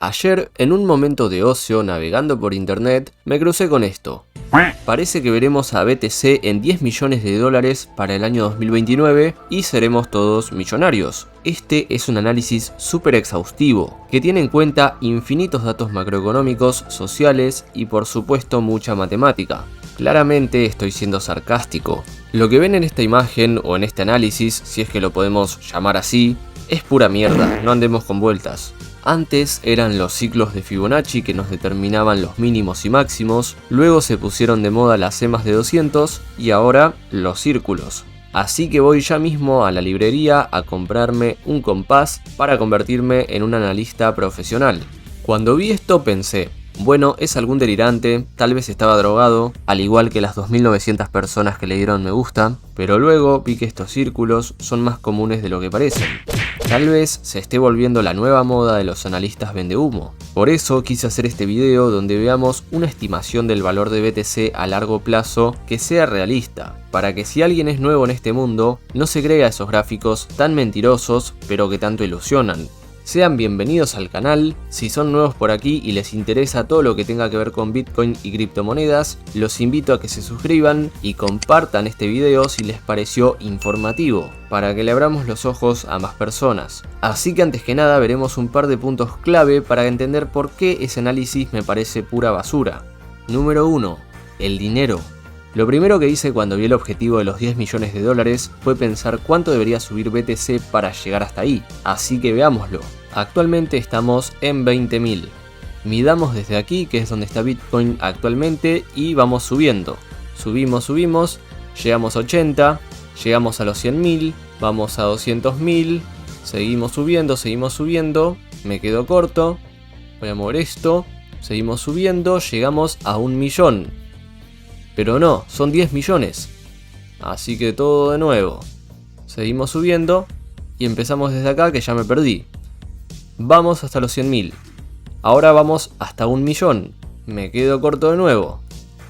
Ayer, en un momento de ocio navegando por internet, me crucé con esto. Parece que veremos a BTC en 10 millones de dólares para el año 2029 y seremos todos millonarios. Este es un análisis súper exhaustivo, que tiene en cuenta infinitos datos macroeconómicos, sociales y por supuesto mucha matemática. Claramente estoy siendo sarcástico. Lo que ven en esta imagen o en este análisis, si es que lo podemos llamar así, es pura mierda, no andemos con vueltas. Antes eran los ciclos de Fibonacci que nos determinaban los mínimos y máximos, luego se pusieron de moda las EMAs de 200 y ahora los círculos. Así que voy ya mismo a la librería a comprarme un compás para convertirme en un analista profesional. Cuando vi esto pensé, bueno, es algún delirante, tal vez estaba drogado, al igual que las 2900 personas que le dieron me gusta, pero luego vi que estos círculos son más comunes de lo que parecen. Tal vez se esté volviendo la nueva moda de los analistas vendehumo. Por eso quise hacer este video donde veamos una estimación del valor de BTC a largo plazo que sea realista, para que si alguien es nuevo en este mundo, no se crea esos gráficos tan mentirosos pero que tanto ilusionan. Sean bienvenidos al canal. Si son nuevos por aquí y les interesa todo lo que tenga que ver con Bitcoin y criptomonedas, los invito a que se suscriban y compartan este video si les pareció informativo, para que le abramos los ojos a más personas. Así que antes que nada veremos un par de puntos clave para entender por qué ese análisis me parece pura basura. Número 1. El dinero. Lo primero que hice cuando vi el objetivo de los 10 millones de dólares fue pensar cuánto debería subir BTC para llegar hasta ahí, así que veámoslo. Actualmente estamos en 20.000. Midamos desde aquí, que es donde está Bitcoin actualmente, y vamos subiendo. Subimos, llegamos a 80, llegamos a los 100.000, vamos a 200.000, seguimos subiendo, me quedo corto, voy a mover esto, seguimos subiendo, llegamos a 1 millón. Pero no, son 10 millones. Así que todo de nuevo. Seguimos subiendo y empezamos desde acá que ya me perdí. Vamos hasta los 100.000. Ahora vamos hasta 1 millón. Me quedo corto de nuevo.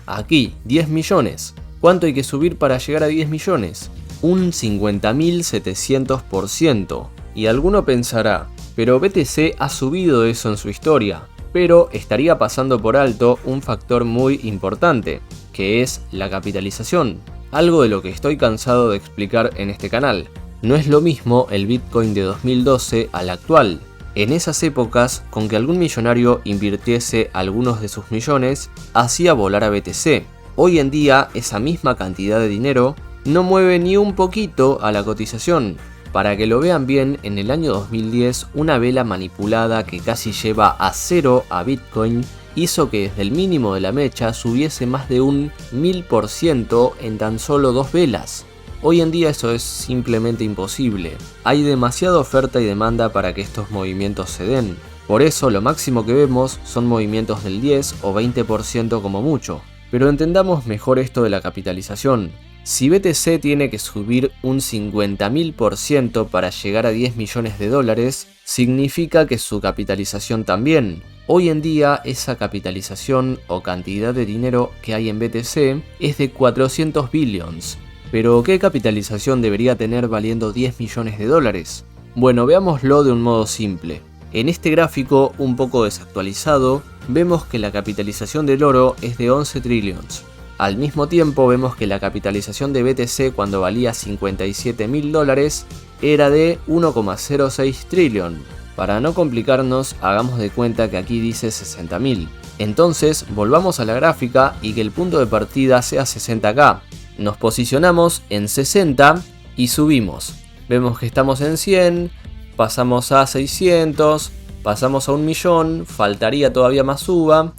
Aquí, 10 millones. ¿Cuánto hay que subir para llegar a 10 millones? Un 50.700%. Y alguno pensará, pero BTC ha subido eso en su historia. Pero estaría pasando por alto un factor muy importante, que es la capitalización, algo de lo que estoy cansado de explicar en este canal. No es lo mismo el Bitcoin de 2012 al actual. En esas épocas, con que algún millonario invirtiese algunos de sus millones, hacía volar a BTC. Hoy en día, esa misma cantidad de dinero no mueve ni un poquito a la cotización. Para que lo vean bien, en el año 2010, una vela manipulada que casi lleva a cero a Bitcoin hizo que desde el mínimo de la mecha subiese más de un 1000% en tan solo 2 velas. Hoy en día eso es simplemente imposible. Hay demasiada oferta y demanda para que estos movimientos se den. Por eso lo máximo que vemos son movimientos del 10 o 20% como mucho. Pero entendamos mejor esto de la capitalización. Si BTC tiene que subir un 50.000% para llegar a 10 millones de dólares, significa que su capitalización también. Hoy en día esa capitalización o cantidad de dinero que hay en BTC es de 400 billions. Pero ¿qué capitalización debería tener valiendo 10 millones de dólares? Bueno, veámoslo de un modo simple. En este gráfico un poco desactualizado, vemos que la capitalización del oro es de 11 trillions. Al mismo tiempo vemos que la capitalización de BTC cuando valía 57.000 dólares era de 1,06 trillion. Para no complicarnos, hagamos de cuenta que aquí dice 60.000. Entonces, volvamos a la gráfica y que el punto de partida sea 60k. Nos posicionamos en 60 y subimos. Vemos que estamos en 100, pasamos a 600, pasamos a 1 millón, faltaría todavía más suba.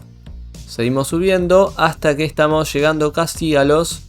Seguimos subiendo hasta que estamos llegando casi a los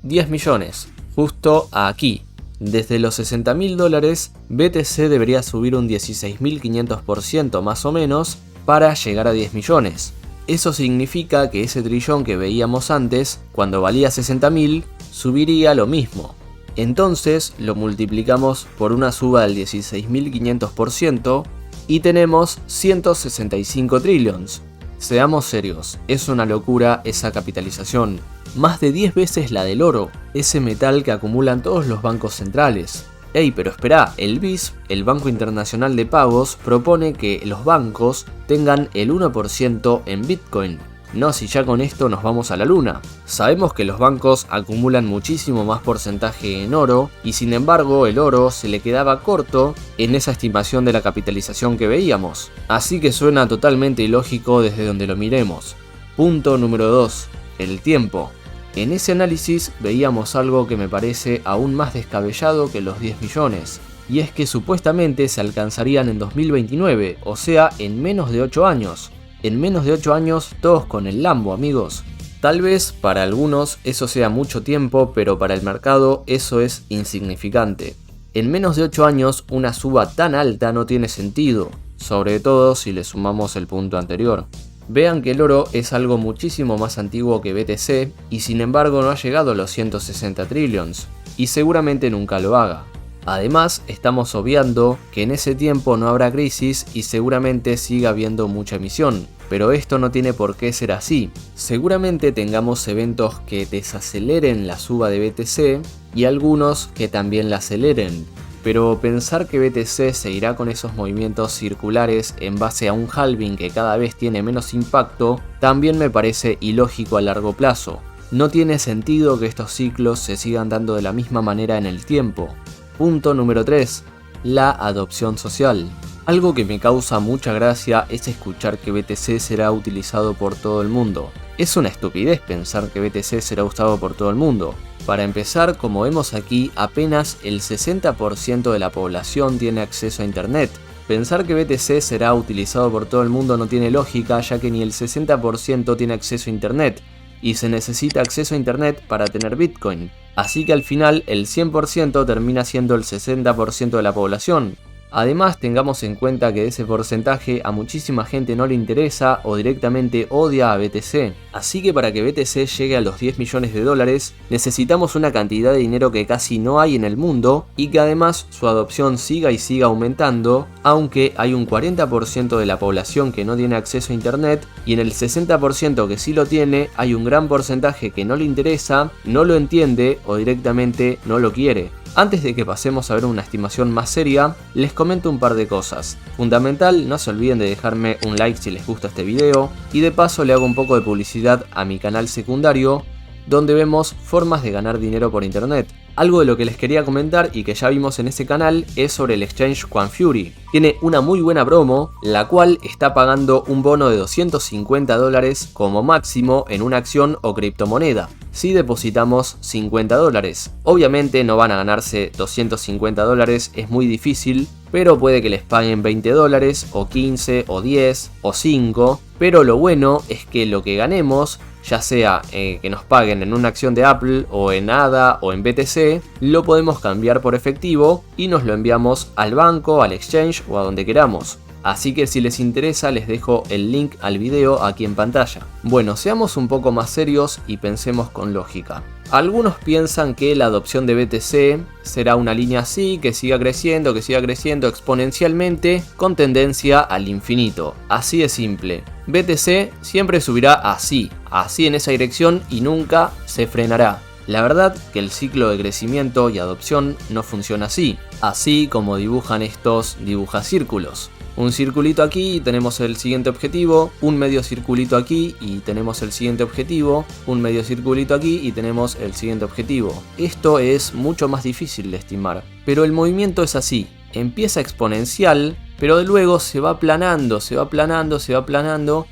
10 millones, justo aquí. Desde los 60.000 dólares, BTC debería subir un 16.500% más o menos para llegar a 10 millones. Eso significa que ese trillón que veíamos antes, cuando valía 60.000, subiría lo mismo. Entonces lo multiplicamos por una suba del 16.500% y tenemos 165 trillions. Seamos serios, es una locura esa capitalización. Más de 10 veces la del oro, ese metal que acumulan todos los bancos centrales. Ey, pero espera, el BIS, el Banco Internacional de Pagos, propone que los bancos tengan el 1% en Bitcoin. No, si ya con esto nos vamos a la luna. Sabemos que los bancos acumulan muchísimo más porcentaje en oro y sin embargo el oro se le quedaba corto en esa estimación de la capitalización que veíamos. Así que suena totalmente ilógico desde donde lo miremos. Punto número 2. El tiempo. En ese análisis veíamos algo que me parece aún más descabellado que los 10 millones. Y es que supuestamente se alcanzarían en 2029, o sea, en menos de 8 años. En menos de 8 años, todos con el Lambo, amigos. Tal vez para algunos eso sea mucho tiempo, pero para el mercado eso es insignificante. En menos de 8 años, una suba tan alta no tiene sentido, sobre todo si le sumamos el punto anterior. Vean que el oro es algo muchísimo más antiguo que BTC y sin embargo no ha llegado a los 160 trillions, y seguramente nunca lo haga. Además, estamos obviando que en ese tiempo no habrá crisis y seguramente siga habiendo mucha emisión, pero esto no tiene por qué ser así. Seguramente tengamos eventos que desaceleren la suba de BTC y algunos que también la aceleren, pero pensar que BTC se irá con esos movimientos circulares en base a un halving que cada vez tiene menos impacto también me parece ilógico a largo plazo. No tiene sentido que estos ciclos se sigan dando de la misma manera en el tiempo. Punto número 3. La adopción social. Algo que me causa mucha gracia es escuchar que BTC será utilizado por todo el mundo. Es una estupidez pensar que BTC será usado por todo el mundo. Para empezar, como vemos aquí, apenas el 60% de la población tiene acceso a internet. Pensar que BTC será utilizado por todo el mundo no tiene lógica, ya que ni el 60% tiene acceso a internet, y se necesita acceso a internet para tener Bitcoin. Así que al final el 100% termina siendo el 60% de la población. Además, tengamos en cuenta que de ese porcentaje a muchísima gente no le interesa o directamente odia a BTC. Así que para que BTC llegue a los 10 millones de dólares, necesitamos una cantidad de dinero que casi no hay en el mundo y que además su adopción siga y siga aumentando, aunque hay un 40% de la población que no tiene acceso a internet y en el 60% que sí lo tiene hay un gran porcentaje que no le interesa, no lo entiende o directamente no lo quiere. Antes de que pasemos a ver una estimación más seria, les comento un par de cosas. Fundamental, no se olviden de dejarme un like si les gusta este video y de paso le hago un poco de publicidad a mi canal secundario donde vemos formas de ganar dinero por internet. Algo de lo que les quería comentar y que ya vimos en ese canal es sobre el exchange Quanfury. Tiene una muy buena promo, la cual está pagando un bono de $250 como máximo en una acción o criptomoneda, si depositamos $50. Obviamente no van a ganarse $250, es muy difícil, pero puede que les paguen $20 o 15 o 10 o 5, pero lo bueno es que lo que ganemos, ya sea que nos paguen en una acción de Apple o en ADA o en BTC, lo podemos cambiar por efectivo y nos lo enviamos al banco, al exchange o a donde queramos. Así que si les interesa les dejo el link al video aquí en pantalla. Bueno, seamos un poco más serios y pensemos con lógica. Algunos piensan que la adopción de BTC será una línea así, que siga creciendo exponencialmente con tendencia al infinito. Así de simple. BTC siempre subirá así en esa dirección y nunca se frenará. La verdad que el ciclo de crecimiento y adopción no funciona así. Así como dibujan estos dibujacírculos. Un circulito aquí y tenemos el siguiente objetivo, un medio circulito aquí y tenemos el siguiente objetivo, un medio circulito aquí y tenemos el siguiente objetivo. Esto es mucho más difícil de estimar, pero el movimiento es así, empieza exponencial, pero luego se va aplanando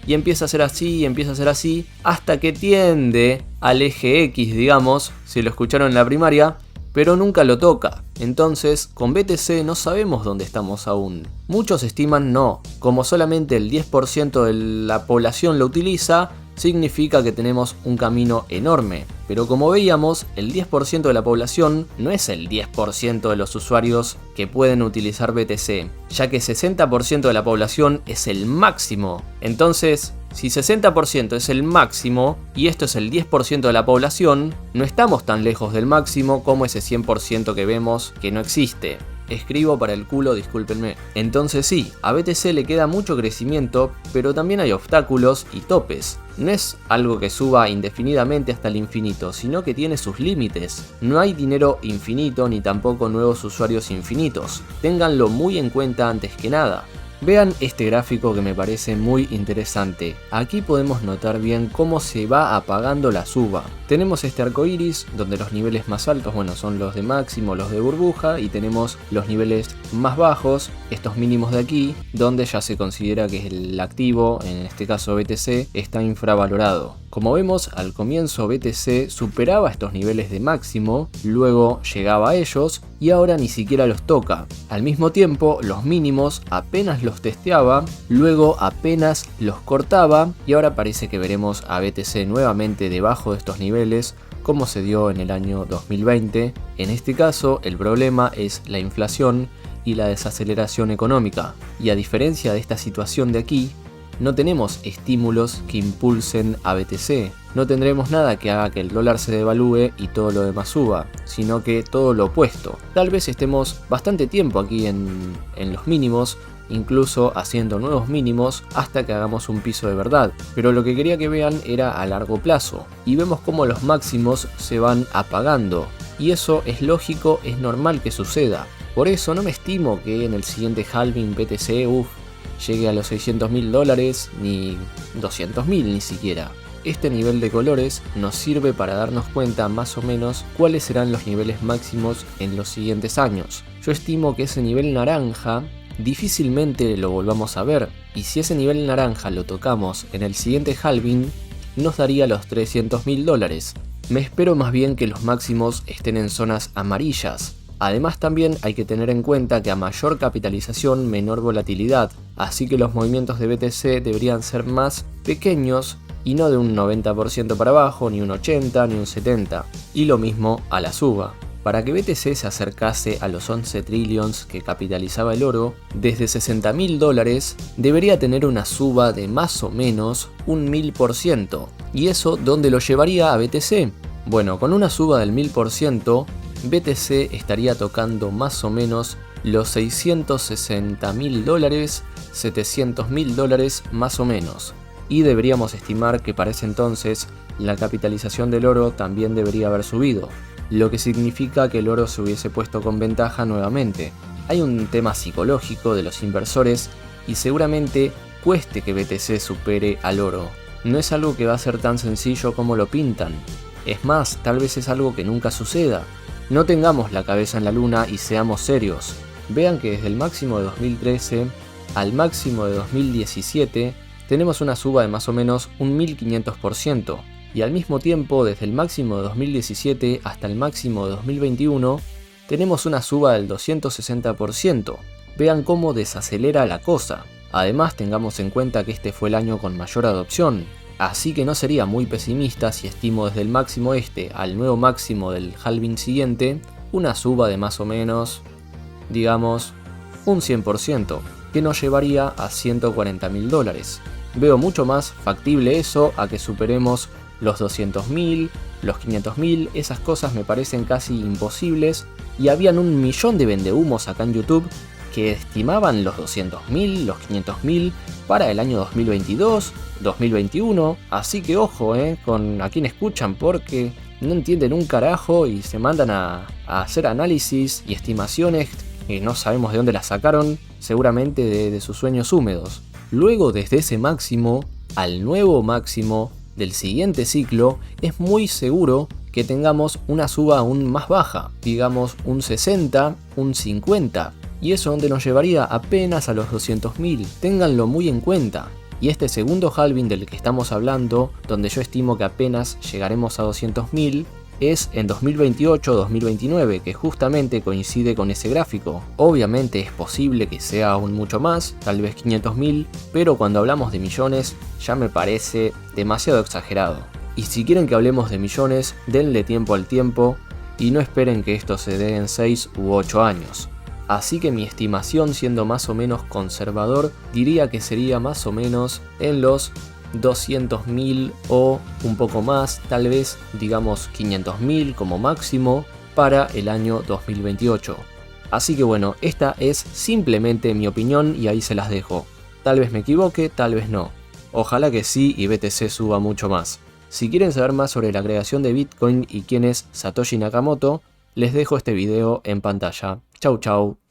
y empieza a ser así, hasta que tiende al eje X, digamos, si lo escucharon en la primaria, pero nunca lo toca. Entonces, con BTC no sabemos dónde estamos aún. Muchos estiman no, como solamente el 10% de la población lo utiliza, significa que tenemos un camino enorme. Pero como veíamos, el 10% de la población no es el 10% de los usuarios que pueden utilizar BTC, ya que 60% de la población es el máximo. Entonces, si 60% es el máximo y esto es el 10% de la población, no estamos tan lejos del máximo como ese 100% que vemos que no existe. escribo para el culo, discúlpenme. Entonces sí, a BTC le queda mucho crecimiento, pero también hay obstáculos y topes. No es algo que suba indefinidamente hasta el infinito, sino que tiene sus límites. No hay dinero infinito ni tampoco nuevos usuarios infinitos. Ténganlo muy en cuenta antes que nada. Vean este gráfico que me parece muy interesante. Aquí podemos notar bien cómo se va apagando la suba. Tenemos este arco iris donde los niveles más altos, bueno, son los de máximo, los de burbuja, y tenemos los niveles más bajos, estos mínimos de aquí, donde ya se considera que el activo, en este caso BTC, está infravalorado. Como vemos, al comienzo BTC superaba estos niveles de máximo, luego llegaba a ellos y ahora ni siquiera los toca. Al mismo tiempo, los mínimos apenas los testeaba, luego apenas los cortaba y ahora parece que veremos a BTC nuevamente debajo de estos niveles, como se dio en el año 2020. En este caso, el problema es la inflación y la desaceleración económica. Y a diferencia de esta situación de aquí, no tenemos estímulos que impulsen a BTC, no tendremos nada que haga que el dólar se devalúe y todo lo demás suba, sino que todo lo opuesto. Tal vez estemos bastante tiempo aquí en los mínimos, incluso haciendo nuevos mínimos hasta que hagamos un piso de verdad, pero lo que quería que vean era a largo plazo, y vemos cómo los máximos se van apagando, y eso es lógico, es normal que suceda. Por eso no me estimo que en el siguiente halving BTC, llegue a los $600.000 ni 200.000 ni siquiera. Este nivel de colores nos sirve para darnos cuenta más o menos cuáles serán los niveles máximos en los siguientes años. Yo estimo que ese nivel naranja difícilmente lo volvamos a ver, y si ese nivel naranja lo tocamos en el siguiente halving, nos daría los $300.000. Me espero más bien que los máximos estén en zonas amarillas. Además también hay que tener en cuenta que a mayor capitalización, menor volatilidad, así que los movimientos de BTC deberían ser más pequeños y no de un 90% para abajo, ni un 80, ni un 70, y lo mismo a la suba. Para que BTC se acercase a los 11 trillions que capitalizaba el oro, desde $60.000 debería tener una suba de más o menos un 1000%. ¿Y eso dónde lo llevaría a BTC? Bueno, con una suba del 1000%, BTC estaría tocando más o menos los $660.000, $700.000 más o menos. Y deberíamos estimar que para ese entonces la capitalización del oro también debería haber subido, lo que significa que el oro se hubiese puesto con ventaja nuevamente. Hay un tema psicológico de los inversores y seguramente cueste que BTC supere al oro. No es algo que va a ser tan sencillo como lo pintan. Es más, tal vez es algo que nunca suceda. No tengamos la cabeza en la luna y seamos serios. Vean que desde el máximo de 2013 al máximo de 2017 tenemos una suba de más o menos un 1500%. Y al mismo tiempo, desde el máximo de 2017 hasta el máximo de 2021, tenemos una suba del 260%. Vean cómo desacelera la cosa. Además, tengamos en cuenta que este fue el año con mayor adopción. Así que no sería muy pesimista si estimo desde el máximo al nuevo máximo del halving siguiente una suba de más o menos, digamos, un 100%, que nos llevaría a $140.000. Veo mucho más factible eso a que superemos los 200.000, los 500.000, esas cosas me parecen casi imposibles, y habían un millón de vendehumos acá en YouTube que estimaban los 200.000, los 500.000 para el año 2022, 2021, así que ojo con a quien escuchan, porque no entienden un carajo y se mandan a hacer análisis y estimaciones que no sabemos de dónde las sacaron, seguramente de sus sueños húmedos. Luego, desde ese máximo al nuevo máximo del siguiente ciclo, es muy seguro que tengamos una suba aún más baja, digamos un 60, un 50, y eso donde nos llevaría apenas a los 200.000, ténganlo muy en cuenta. Y este segundo halving del que estamos hablando, donde yo estimo que apenas llegaremos a 200.000, es en 2028-2029, que justamente coincide con ese gráfico. Obviamente es posible que sea aún mucho más, tal vez 500.000, pero cuando hablamos de millones ya me parece demasiado exagerado. Y si quieren que hablemos de millones, denle tiempo al tiempo y no esperen que esto se dé en 6 u 8 años. Así que mi estimación, siendo más o menos conservador, diría que sería más o menos en los 200.000 o un poco más, tal vez digamos 500.000 como máximo para el año 2028. Así que bueno, esta es simplemente mi opinión y ahí se las dejo. Tal vez me equivoque, tal vez no. Ojalá que sí y BTC suba mucho más. Si quieren saber más sobre la creación de Bitcoin y quién es Satoshi Nakamoto, les dejo este video en pantalla. Chau chau.